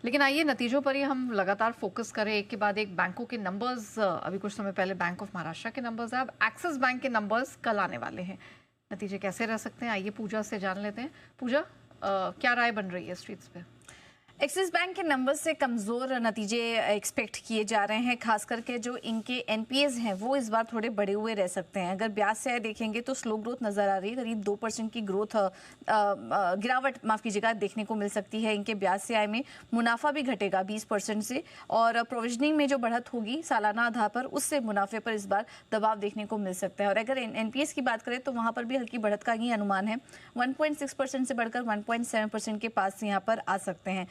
लेकिन आइए नतीजों पर ही हम लगातार फोकस करें, एक के बाद एक। बैंकों के नंबर्स, अभी कुछ समय पहले बैंक ऑफ महाराष्ट्र के नंबर्स है, अब एक्सिस बैंक के नंबर्स कल आने वाले हैं। नतीजे कैसे रह सकते हैं, आइए पूजा से जान लेते हैं। पूजा, क्या राय बन रही है स्ट्रीट्स पे? एक्सिस बैंक के नंबर से कमज़ोर नतीजे एक्सपेक्ट किए जा रहे हैं। खास करके जो इनके एनपीएस हैं वो इस बार थोड़े बढ़े हुए रह सकते हैं। अगर ब्याज से आय देखेंगे तो स्लो ग्रोथ नज़र आ रही है, करीब 2% की ग्रोथ गिरावट माफ़ कीजिएगा देखने को मिल सकती है। इनके ब्याज से आय में मुनाफा भी घटेगा 20% से, और प्रोविजनिंग में जो बढ़त होगी सालाना आधार पर, उससे मुनाफे पर इस बार दबाव देखने को मिल सकता है। और अगर एनपीएस की बात करें तो वहाँ पर भी हल्की बढ़त का ही अनुमान है, 1.6% से बढ़कर 1.7% के पास यहाँ पर आ सकते हैं।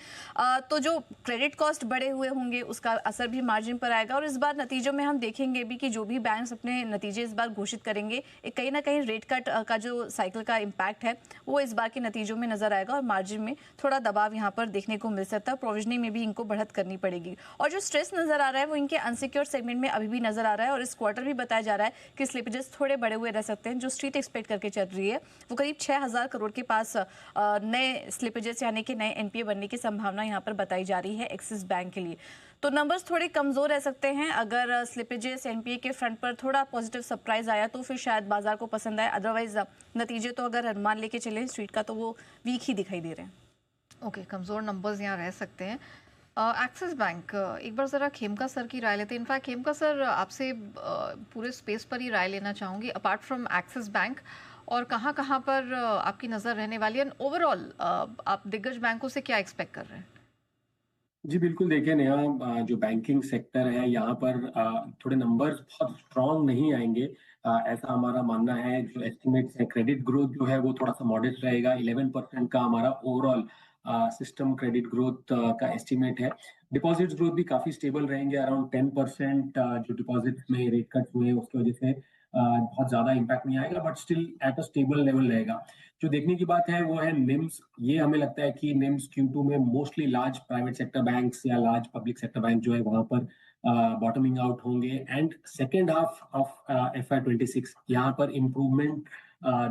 तो जो क्रेडिट कॉस्ट बढ़े हुए होंगे उसका असर भी मार्जिन पर आएगा। और इस बार नतीजों में हम देखेंगे भी कि जो भी बैंक्स अपने नतीजे इस बार घोषित करेंगे, एक कहीं ना कहीं रेट कट का जो साइकिल का इम्पैक्ट है वो इस बार के नतीजों में नजर आएगा, और मार्जिन में थोड़ा दबाव यहाँ पर देखने को मिल सकता है। प्रोविजनिंग में भी इनको बढ़त करनी पड़ेगी, और जो स्ट्रेस नजर आ रहा है वो इनके अनसिक्योर सेगमेंट में अभी भी नजर आ रहा है। और इस क्वार्टर भी बताया जा रहा है कि स्लिपेजेस थोड़े बड़े हुए रह सकते हैं। जो स्ट्रीट एक्सपेक्ट करके चल रही है वो करीब 6,000 करोड़ के पास नए स्लिपेजेस यानी कि नए एनपीए बनने की संभावना यहाँ पर बताई जा रही है एक्सिस बैंक के लिए। तो नंबर्स थोड़े कमजोर रह सकते हैं। अगर स्लिपेजेस एनपीए के फ्रंट पर थोड़ा पॉजिटिव सरप्राइज आया तो फिर शायद बाजार को पसंद आए। अदरवाइज नतीजे तो अगर अनुमान लेके चले स्ट्रीट का तो वो वीक ही दिखाई दे रहे हैं। ओके, कमज़ोर नंबर्स यहाँ रह सकते हैं। एक्सिस बैंक, एक बार ज़रा खेमका सर की राय लेते हैं। इनफैक्ट खेमका सर, आपसे पूरे स्पेस पर ही राय लेना चाहूँगी, अपार्ट फ्रॉम एक्सिस बैंक और कहाँ कहाँ पर आपकी नज़र रहने वाली है। ओवरऑल आप दिग्गज बैंकों से क्या एक्सपेक्ट कर रहे हैं? जी बिल्कुल, देखिए नेहा, जो बैंकिंग सेक्टर है यहाँ पर थोड़े नंबर्स बहुत स्ट्रांग नहीं आएंगे, ऐसा हमारा मानना है। जो एस्टिमेट्स है, क्रेडिट ग्रोथ जो है वो थोड़ा सा मॉडेस्ट रहेगा। 11% का हमारा ओवरऑल सिस्टम क्रेडिट ग्रोथ का एस्टिमेट है। डिपॉजिट्स ग्रोथ भी काफी स्टेबल रहेंगे, अराउंड 10%। जो डिपॉजिट में रेट कट हुए उसकी वजह से बहुत ज्यादा इम्पैक्ट नहीं आएगा, but still at a stable level रहेगा। जो देखने की बात है वो है निम्स। ये हमें लगता है कि निम्स Q2 में mostly large private sector banks या लार्ज पब्लिक सेक्टर बैंक जो है वहां पर बॉटमिंग आउट होंगे, and second half of FY26 यहाँ पर इम्प्रूवमेंट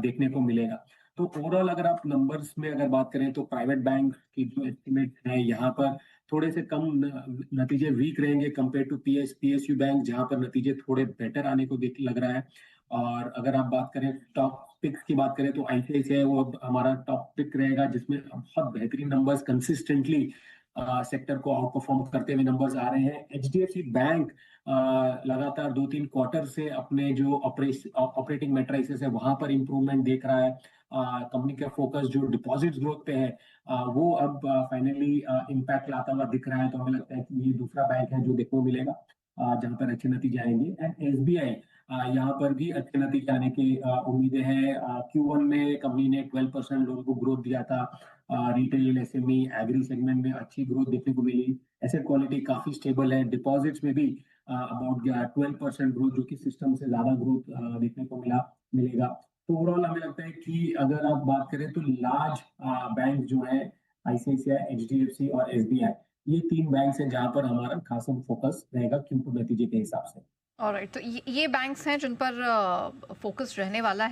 देखने को मिलेगा। तो ओवरऑल अगर आप नंबर्स में अगर बात करें तो प्राइवेट बैंक की जो एस्टिमेट है यहाँ पर थोड़े से कम नतीजे वीक रहेंगे कंपेयर टू PSU बैंक, जहां पर नतीजे थोड़े बेटर आने को देख लग रहा है। और अगर आप बात करें टॉप पिक्स की बात करें तो ICICI वो अब हमारा टॉप पिक रहेगा, जिसमें बहुत बेहतरीन नंबर्स कंसिस्टेंटली सेक्टर को आउट परफॉर्म करते हुए नंबर्स आ रहे हैं। HDFC बैंक लगातार 2-3 क्वार्टर से अपने जो ऑपरेटिंग मेट्रिक्स है वहां पर इंप्रूवमेंट देख रहा है। कंपनी का फोकस जो डिपॉजिट ग्रोथ पे है वो अब फाइनली इम्पैक्ट लाता हुआ दिख रहा है। तो हमें लगता है कि ये दूसरा बैंक है जो देखने को मिलेगा जहां पर अच्छे नतीजे आएंगे। एंड SBI, यहाँ पर भी अच्छे नतीजे आने की उम्मीदें हैं। Q1 में कंपनी ने 12% लोगों को ग्रोथ दिया था। रिटेल, SME, एग्री सेगमेंट में अच्छी ग्रोथ देखने को मिली। एसेट क्वालिटी काफी स्टेबल है। डिपॉजिट्स में भी अबाउट 12% ग्रोथ, जो कि सिस्टम से ज्यादा ग्रोथ देखने को मिलेगा। तो ओवरऑल हमें लगता है कि अगर आप बात करें तो लार्ज बैंक जो है ICICI, HDFC और SBI, ये तीन बैंक हैं जहां पर हमारा खासा फोकस रहेगा Q2 नतीजे के हिसाब से। ऑलराइट, तो ये बैंक्स हैं जिन पर फोकस रहने वाला है।